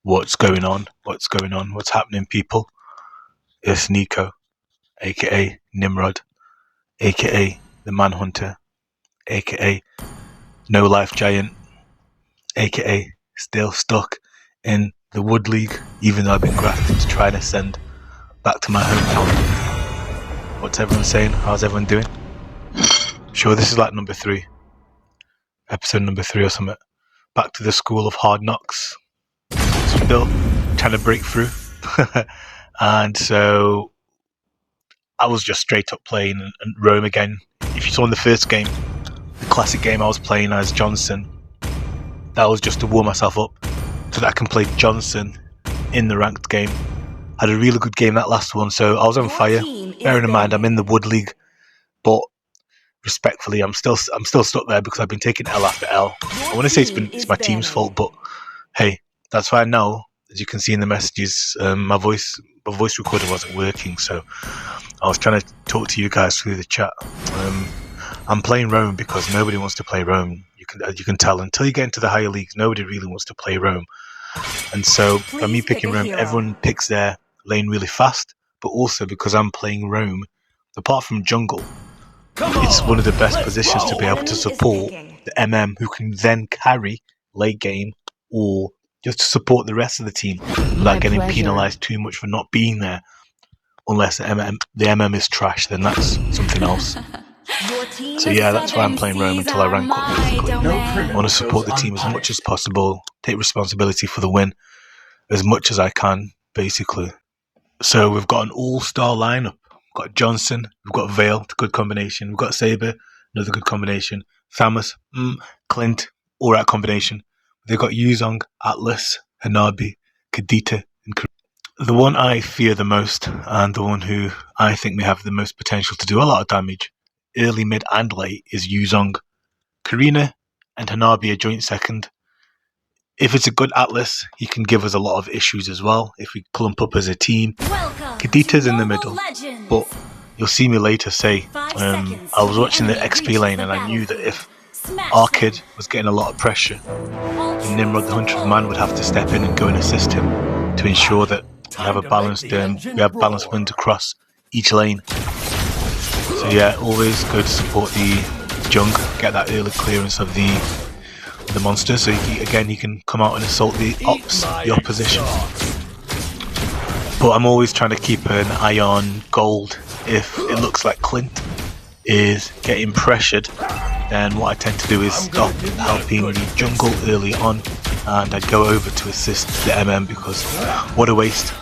What's going on? What's going on? What's happening, people? It's Nico, aka Nimrod, aka the Manhunter, aka No Life Giant, aka still stuck in the Wood League, even though I've been grafted to try and ascend back to my hometown. What's everyone saying? How's everyone doing? Sure, this is like number 3, episode number 3 or something. Back to the school of hard knocks. Still trying to break through. And so I was just straight up playing and Rome again. If you saw in the first game, the classic game I was playing as Johnson, that was just to warm myself up so that I can play Johnson in the ranked game. I had a really good game that last one, so I was on fire. Bearing in mind I'm in the Wood League, but respectfully I'm still stuck there because I've been taking L after L. I want to say it's my team's fault, but hey, that's fine now. As you can see in the messages, my voice recorder wasn't working, so I was trying to talk to you guys through the chat. I'm playing Rome because nobody wants to play Rome. You can tell until you get into the higher leagues, nobody really wants to play Rome. And so by me picking Rome, everyone picks their lane really fast, but also because I'm playing Rome, apart from jungle, it's one of the best positions to be able to support the MM who can then carry late game or just to support the rest of the team without getting penalised too much for not being there. Unless the MM is trash, then that's something else. So yeah, that's why I'm playing Rome until I rank up basically. I want to support the team as much as possible, take responsibility for the win as much as I can, basically. So we've got an all-star lineup. We've got Johnson, we've got Vale, good combination. We've got Saber, another good combination. Thamus, Clint, alright combination. They've got Yuzong, Atlas, Hanabi, Kadita, and Karina. The one I fear the most, and the one who I think may have the most potential to do a lot of damage, early, mid, and late, is Yuzong. Karina and Hanabi are joint second. If it's a good Atlas, he can give us a lot of issues as well, if we clump up as a team. Kadita's in the middle, but you'll see me later say, I was watching the XP lane and I knew that if our kid was getting a lot of pressure, Nimrod, the Hunter of Man, would have to step in and go and assist him to ensure that we have a balanced wins across each lane. So yeah, always go to support the Jung, get that early clearance of the monster, so he can come out and assault the opposition. But I'm always trying to keep an eye on gold. If it looks like Clint is getting pressured, then what I tend to do is stop helping the jungle early on and I'd go over to assist the MM, because what a waste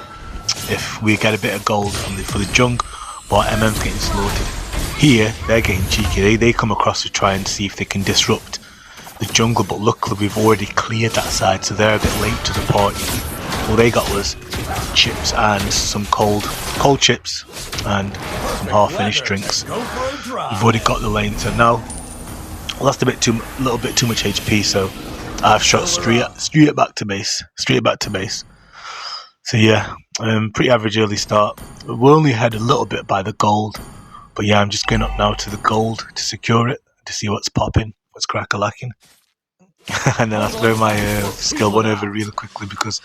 if we get a bit of gold for the jung but MM's getting slaughtered. Here they're getting cheeky, they come across to try and see if they can disrupt the jungle, but luckily we've already cleared that side, so they're a bit late to the party. All they got was chips and some cold chips and some half-finished drinks. We've already got the lane, so now I lost a little bit too much HP, so I've shot straight back to base. So yeah, pretty average early start. We're only ahead a little bit by the gold, but yeah, I'm just going up now to the gold to secure it, to see what's popping, what's crack-a-lacking. And then I'll throw my skill 1 over really quickly, because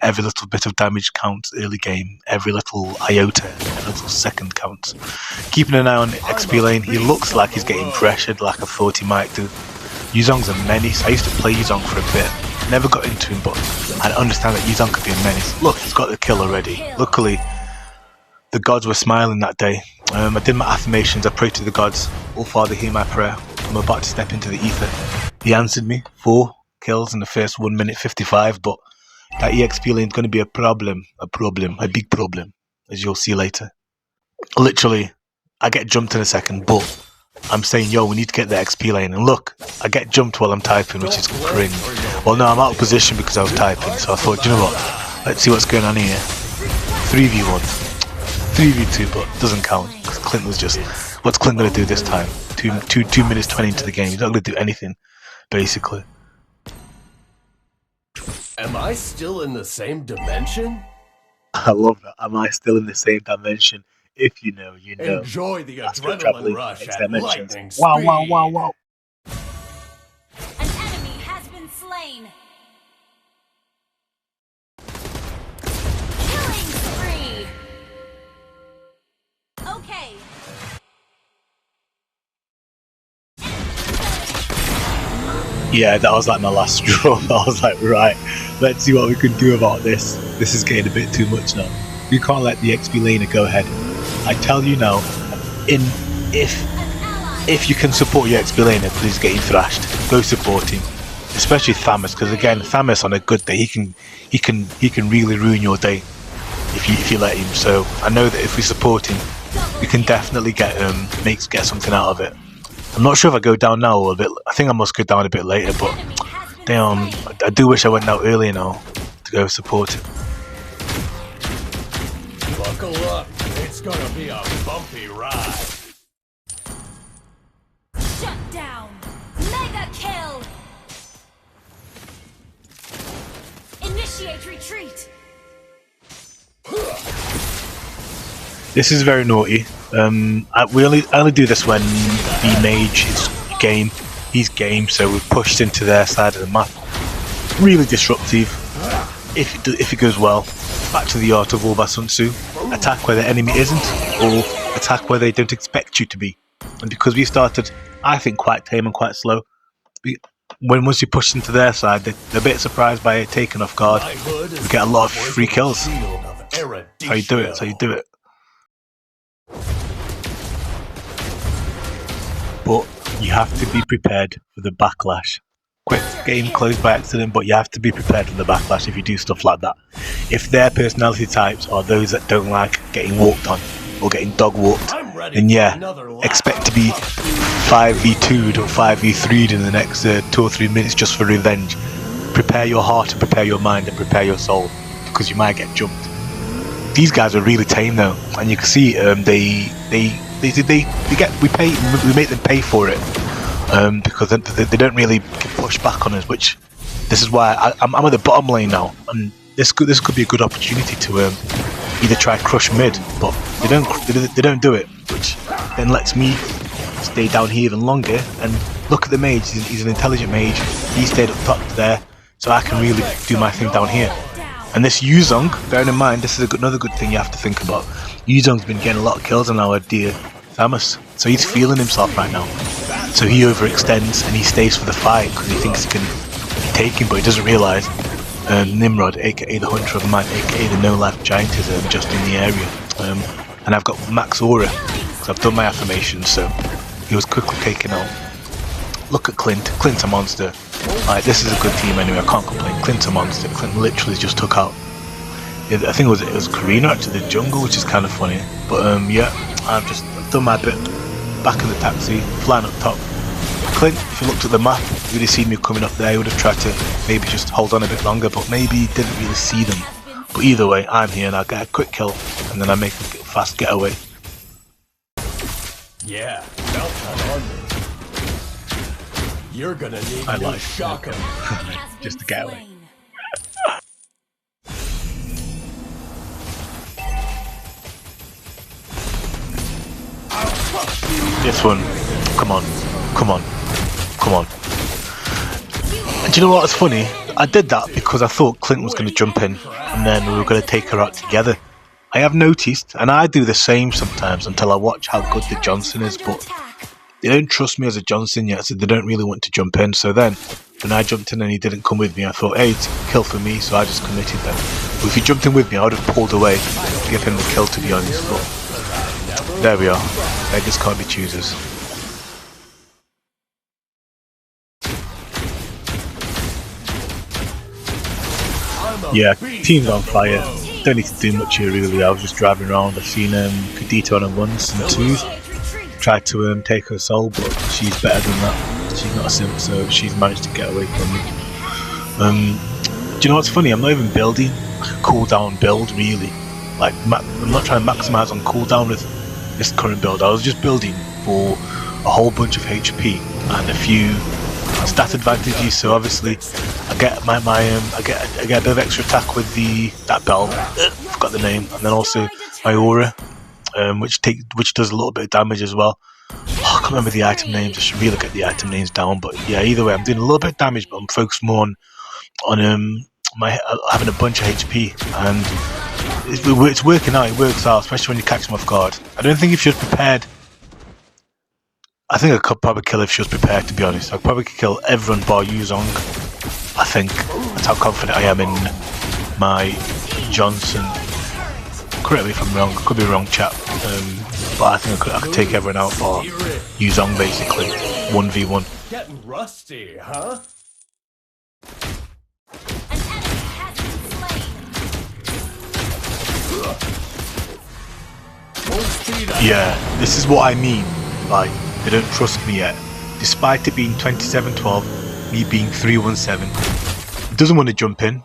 every little bit of damage counts early game. Every little iota, every little second counts. Keeping an eye on XP lane, he looks like he's getting pressured, like I thought he might do. Yuzong's a menace. I used to play Yuzong for a bit. Never got into him, but I understand that Yuzong could be a menace. Look, he's got the kill already. Luckily, the gods were smiling that day. I did my affirmations. I prayed to the gods. Oh Father, hear my prayer. I'm about to step into the ether. He answered me. 4 kills in the first 1 minute 55, but that EXP lane is going to be a big problem, as you'll see later. Literally, I get jumped in a second, but I'm saying, yo, we need to get the XP lane, and look, I get jumped while I'm typing, which is cringe. Well, no, I'm out of position because I was typing, so I thought, you know what, let's see what's going on here. 3v1, 3v2, but it doesn't count, because Clint was just, what's Clint going to do this time? 2 minutes 20 into the game, he's not going to do anything, basically. Am I still in the same dimension? I love that. Am I still in the same dimension? If you know, you know. Enjoy the adrenaline rush at lightning speed. Wow. An enemy has been slain. Yeah, that was like my last straw. I was like, right, let's see what we can do about this. This is getting a bit too much now. We can't let the XP laner go ahead. I tell you now, in if you can support your XP laner, please get him thrashed. Go support him, especially Thamus, because again, Thamus on a good day, he can really ruin your day if you let him. So I know that if we support him, we can definitely get something out of it. I'm not sure if I go down now or a bit. I think I must go down a bit later, but damn, I do wish I went out earlier now to go support it. Buckle up. It's gonna be a bumpy ride. Shut down. Mega kill. Initiate retreat. This is very naughty. I only do this when the mage is game. He's game, so we're pushed into their side of the map. Really disruptive. If it goes well, back to the art of war by Sun Tzu. Attack where the enemy isn't, or attack where they don't expect you to be. And because we started, I think, quite tame and quite slow, once you push into their side, they're a bit surprised by it, taken off guard. We get a lot of free kills. That's how you do it. That's how you do it. But you have to be prepared for the backlash. Quick game closed by accident, but you have to be prepared for the backlash if you do stuff like that. If their personality types are those that don't like getting walked on or getting dog walked, then yeah, expect to be 5v2'd or 5v3'd in the next 2 or 3 minutes just for revenge. Prepare your heart and prepare your mind and prepare your soul, because you might get jumped. These guys are really tame though, and you can see we make them pay for it, because they don't really push back on us. Which this is why I'm at the bottom lane now, and this could be a good opportunity to either try crush mid, but they don't do it, which then lets me stay down here even longer. And look at the mage; he's an intelligent mage. He stayed up top there, so I can really do my thing down here. And this Yuzong, bearing in mind, this is another good thing you have to think about. Yuzong's been getting a lot of kills on our dear Thamus, so he's feeling himself right now. So he overextends and he stays for the fight because he thinks he can take him, but he doesn't realise Nimrod, aka the Hunter of Might, aka the no-life giant, is just in the area. And I've got max aura because I've done my affirmations, so he was quickly taken out. Look at Clint. Clint's a monster. Like, this is a good team anyway, I can't complain. Clint's a monster. Clint literally just took out, I think it was Karina to the jungle, which is kind of funny. But yeah, I've just done my bit. Back in the taxi, flying up top. Clint, if you looked at the map, you would have seen me coming up there. He would have tried to maybe just hold on a bit longer, but maybe he didn't really see them. But either way, I'm here and I'll get a quick kill, and then I make a fast getaway. Yeah, don't come on me. You're gonna need to shock him. Just to get away. This one, come on, come on, come on. And do you know what? It's funny. I did that because I thought Clint was going to jump in, and then we were going to take her out together. I have noticed, and I do the same sometimes until I watch how good the Johnson is, but they don't trust me as a Johnson yet, so they don't really want to jump in. So then, when I jumped in and he didn't come with me, I thought, hey, it's a kill for me, so I just committed then. But if he jumped in with me, I would have pulled away to give him the kill, to be honest. But there we are. Beggars can't be choosers. Yeah, team's on fire. Don't need to do much here really. I was just driving around. I've seen Kadita on a ones and twos. Tried to take her soul, but she's better than that. She's not a simp, so she's managed to get away from me. Do you know what's funny? I'm not even building a cooldown build really. Like, I'm not trying to maximise on cooldown with this current build. I was just building for a whole bunch of HP and a few stat advantages. So obviously, I get I get a bit of extra attack with that bell. Forgot the name, and then also my aura, which does a little bit of damage as well. Oh, I can't remember the item names. I should really get the item names down. But yeah, either way, I'm doing a little bit of damage, but I'm focused more on having a bunch of HP, and it's working out. It works out, especially when you catch them off guard. I don't think if you're prepared, I think I could probably kill if she was prepared, to be honest. I'd probably kill everyone bar Yuzong. I think. That's how confident I am in my Johnson. Correct me if I'm wrong, could be wrong, chap. But I think I could take everyone out bar Yuzong, basically. 1v1. Getting rusty, huh? An enemy has been slain. Full speed ahead. Yeah, this is what I mean. Like, they don't trust me yet. Despite it being 27-12, me being 317, it doesn't want to jump in.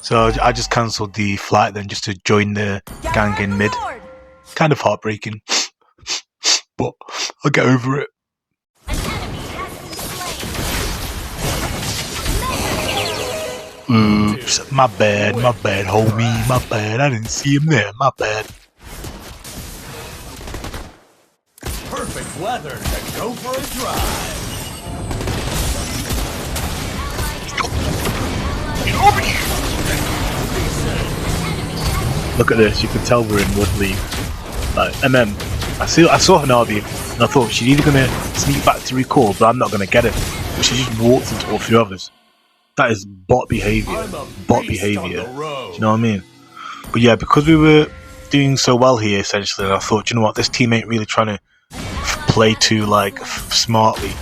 So I just cancelled the flight then just to join the gang in mid. Kind of heartbreaking. But I'll get over it. An enemy has been slain. Oops, my bad, homie, my bad. I didn't see him there, my bad. Perfect weather to go for a drive. Look at this, you can tell we're in Wood League. Like, I saw Hanabi and I thought she's either gonna sneak back to recall, but I'm not gonna get it. But she just walked into all three others. That is bot behaviour. Bot behaviour. Do you know what I mean? But yeah, because we were doing so well here essentially, and I thought, you know what, this team ain't really trying to play too like smartly.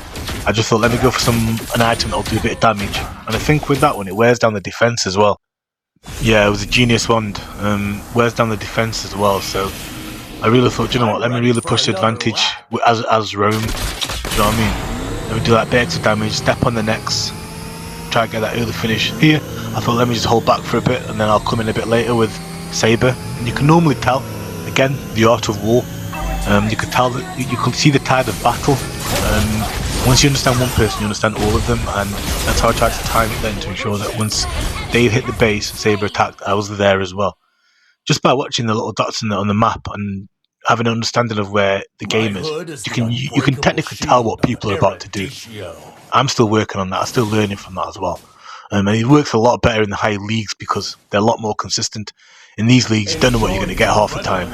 I just thought, let me go for an item that'll do a bit of damage. And I think with that one, it wears down the defense as well. Yeah, it was a genius wand. Wears down the defense as well. So I really thought, you know what, let me really push the advantage as roam. Do you know what I mean? Let me do that bit extra damage, step on the necks, try to get that early finish. Here, I thought, let me just hold back for a bit, and then I'll come in a bit later with Saber. And you can normally tell, again, the art of war. You can tell that you can see the tide of battle. Once you understand one person, you understand all of them, and that's how I tried to time it then to ensure that once they hit the base and Saber attacked, I was there as well. Just by watching the little dots on the map and having an understanding of where the game is, you can technically tell what people are about to do. I'm still working on that. I'm still learning from that as well. And it works a lot better in the high leagues because they're a lot more consistent. In these leagues, you don't know what you're going to get half the time.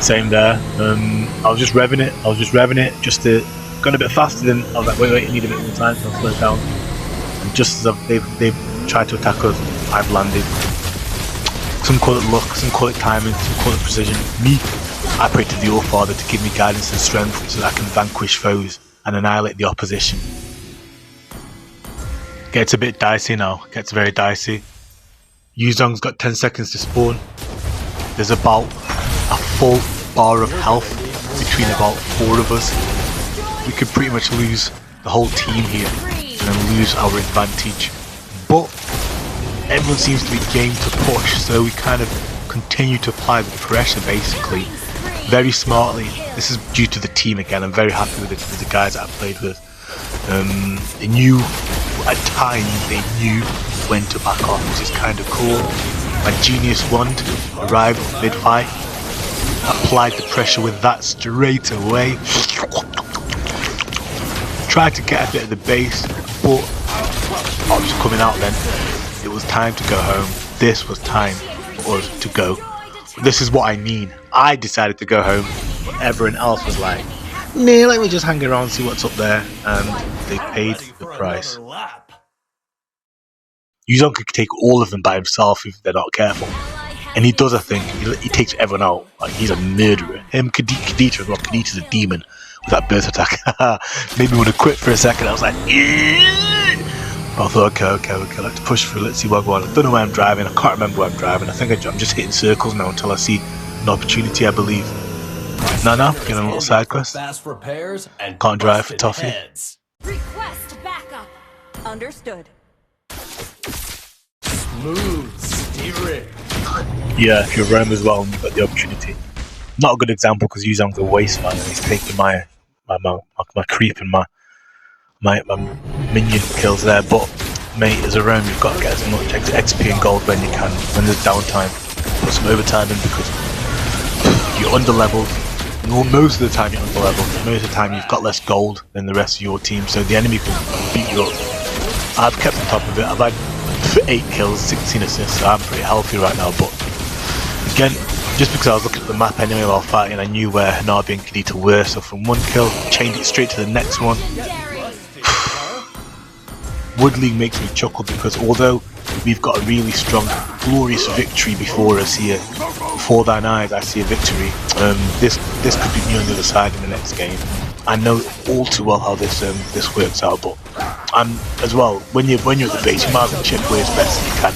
Same there. I was just revving it. Just to gone a bit faster than I was like, wait, I need a bit more time, so I'll slow it down. And just as they've tried to attack us, I've landed. Some call it luck, some call it timing, some call it precision. Me, I pray to the All-Father to give me guidance and strength so that I can vanquish foes and annihilate the opposition. Gets a bit dicey now. Gets very dicey. Yuzong's got 10 seconds to spawn. There's about a full bar of health between about 4 of us. We could pretty much lose the whole team here and then lose our advantage. But everyone seems to be game to push, so we kind of continue to apply the pressure basically. Very smartly. This is due to the team again. I'm very happy with the guys that I played with. They knew, at times, they knew when to back off, which is kind of cool. My genius wand arrived mid-fight, applied the pressure with that straight away. Tried to get a bit of the base, but I was coming out then. It was time to go home. This was time for us to go. This is what I mean. I decided to go home, but everyone else was like, nah, let me just hang around, see what's up there, and they paid the price. Yuzong could take all of them by himself if they're not careful. And he does, I think. He takes everyone out. Like, he's a murderer. Him, Kadita as well. Kadita's a demon with that burst attack. Made me want to quit for a second. I was like, but I thought, okay, let's push through. Let's see what I want. I don't know where I'm driving. I can't remember where I'm driving. I think I'm just hitting circles now until I see an opportunity, I believe. No, getting a little side quest. Can't drive for toffee. Request backup. Understood. Smooth steering. Yeah, if you're Rome as well and you've got the opportunity. Not a good example because Yuzong's a waste man and he's taking my creep and my minion kills there, but mate, as a Rome you've got to get as much XP and gold when you can, when there's downtime. Put some overtime in because you're under leveled. Most of the time you're under leveled. Most of the time you've got less gold than the rest of your team, so the enemy can beat you up. I've kept on top of it. I've had 8 kills, 16 assists, so I'm pretty healthy right now, but again, Just because I was looking at the map anyway while fighting, I knew where Hanabi and Kadita were, so from one kill, chained it straight to the next one. Legendary. Wood League makes me chuckle because although we've got a really strong, glorious victory before us here, before thine eyes I see a victory, this could be me on the other side in the next game. I know all too well how this works out, but as well, when you're at the base, you might as well chip away as best as you can.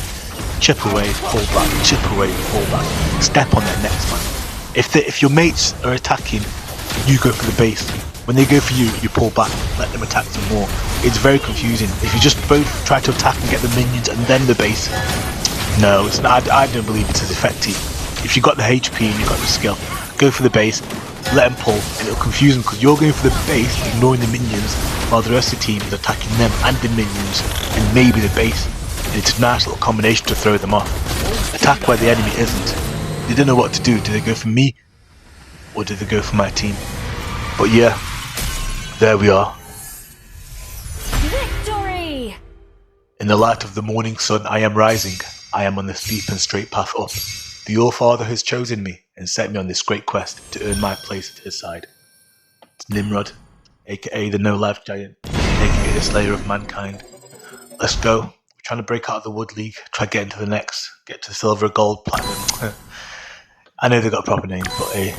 Chip away, fall back, chip away, fall back. Step on their necks, man. If your mates are attacking, you go for the base. When they go for you, you pull back, let them attack some more. It's very confusing. If you just both try to attack and get the minions and then the base, no, it's not, I don't believe it's as effective. If you got the HP and you got the skill, go for the base, let them pull, and it'll confuse them because you're going for the base, ignoring the minions, while the rest of the team is attacking them and the minions and maybe the base. And it's a nice little combination to throw them off. Attack where the enemy isn't. They don't know what to do. Do they go for me or do they go for my team? But yeah, there we are. Victory! In the light of the morning sun, I am rising. I am on the steep and straight path up. The All-Father has chosen me and set me on this great quest to earn my place at his side. It's Nimrod, aka the No-Life Giant, aka the Slayer of Mankind. Let's go. We're trying to break out of the Wood League, try to get into the next, get to silver, gold, platinum. I know they've got a proper name, but hey,